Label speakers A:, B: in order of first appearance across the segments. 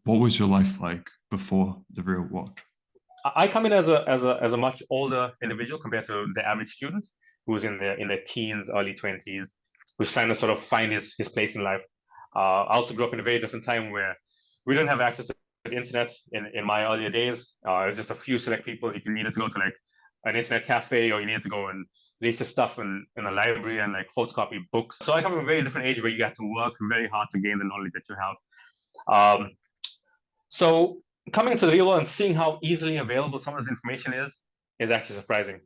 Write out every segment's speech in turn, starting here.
A: What was your life like before the real world?
B: I come in as a much older individual compared to the average student who's in their teens, early 20s, who's trying to sort of find his place in life. I also grew up in a very different time where we didn't have access to the internet in my earlier days. It was just a few select people. You needed to go to like an internet cafe, or you needed to go and read the stuff in a library and like photocopy books. So I come from a very different age where you have to work very hard to gain the knowledge that you have. Um, so coming into the real world and seeing how easily available some of this information is actually surprising.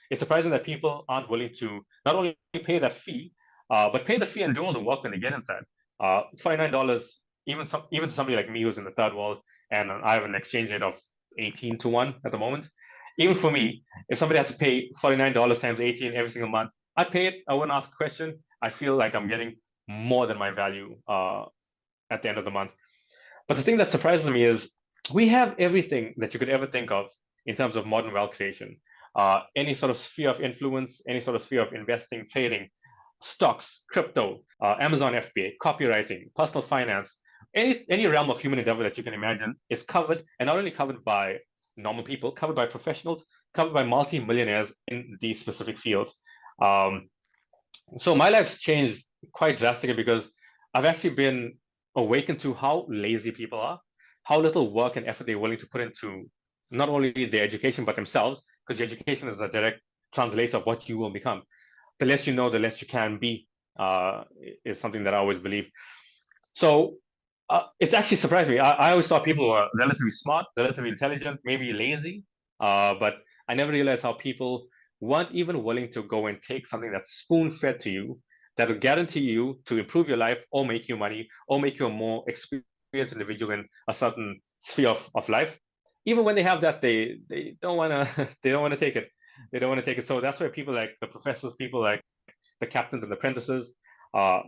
B: It's surprising that people aren't willing to not only pay that fee, but pay the fee and do all the work when they get inside. $49, even to somebody like me who's in the third world, and I have an exchange rate of 18 to 1 at the moment. Even for me, if somebody had to pay $49 times 18 every single month, I'd pay it. I wouldn't ask a question. I feel like I'm getting more than my value at the end of the month. But the thing that surprises me is we have everything that you could ever think of in terms of modern wealth creation. Any sort of sphere of influence, any sort of sphere of investing, trading, stocks, crypto, Amazon FBA, copywriting, personal finance, any realm of human endeavor that you can imagine is covered, and not only covered by normal people, covered by professionals, covered by multi-millionaires in these specific fields. Um, so my life's changed quite drastically because I've actually been awakened to how lazy people are, how little work and effort they're willing to put into not only their education but themselves, because your education is a direct translator of what you will become. The less you know, the less you can be, is something that I always believe. So it's actually surprised me. I always thought people were relatively smart, relatively intelligent, maybe lazy, but I never realized how people weren't even willing to go and take something that's spoon fed to you that will guarantee you to improve your life or make you money or make you a more experienced individual in a certain sphere of life. Even when they have that, they don't want to they don't want to take it. They don't want to take it. So that's why people like the professors, people like the captains and apprentices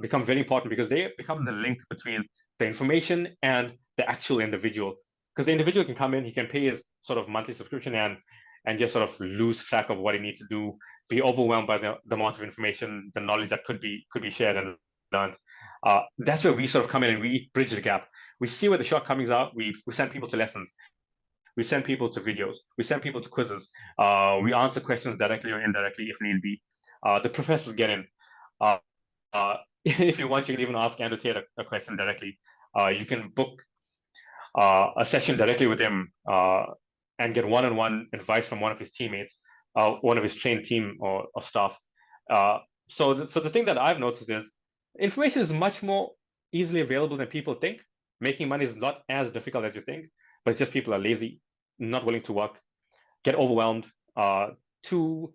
B: become very important because they become the link between the information and the actual individual. Because the individual can come in, he can pay his sort of monthly subscription and just sort of lose track of what he needs to do, be overwhelmed by the amount of information, the knowledge that could be shared and learned. That's where we sort of come in and we bridge the gap. We see where the shortcomings are. We send people to lessons. We send people to videos. We send people to quizzes. We answer questions directly or indirectly if need be. The professors get in. Uh, if you want, you can even ask Andrew Tate a question directly. You can book a session directly with him and get one-on-one advice from one of his teammates, one of his trained team or staff. So the thing that I've noticed is information is much more easily available than people think. Making money is not as difficult as you think, but it's just people are lazy, not willing to work, get overwhelmed, too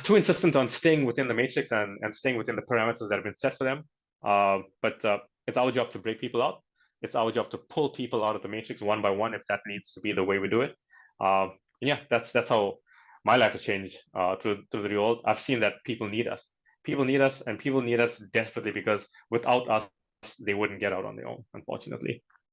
B: too insistent on staying within the matrix and staying within the parameters that have been set for them. But it's our job to break people out. It's our job to pull people out of the matrix one by one if that needs to be the way we do it. Yeah, that's how my life has changed through the real world. I've seen that people need us. People need us, and people need us desperately because without us, they wouldn't get out on their own, unfortunately.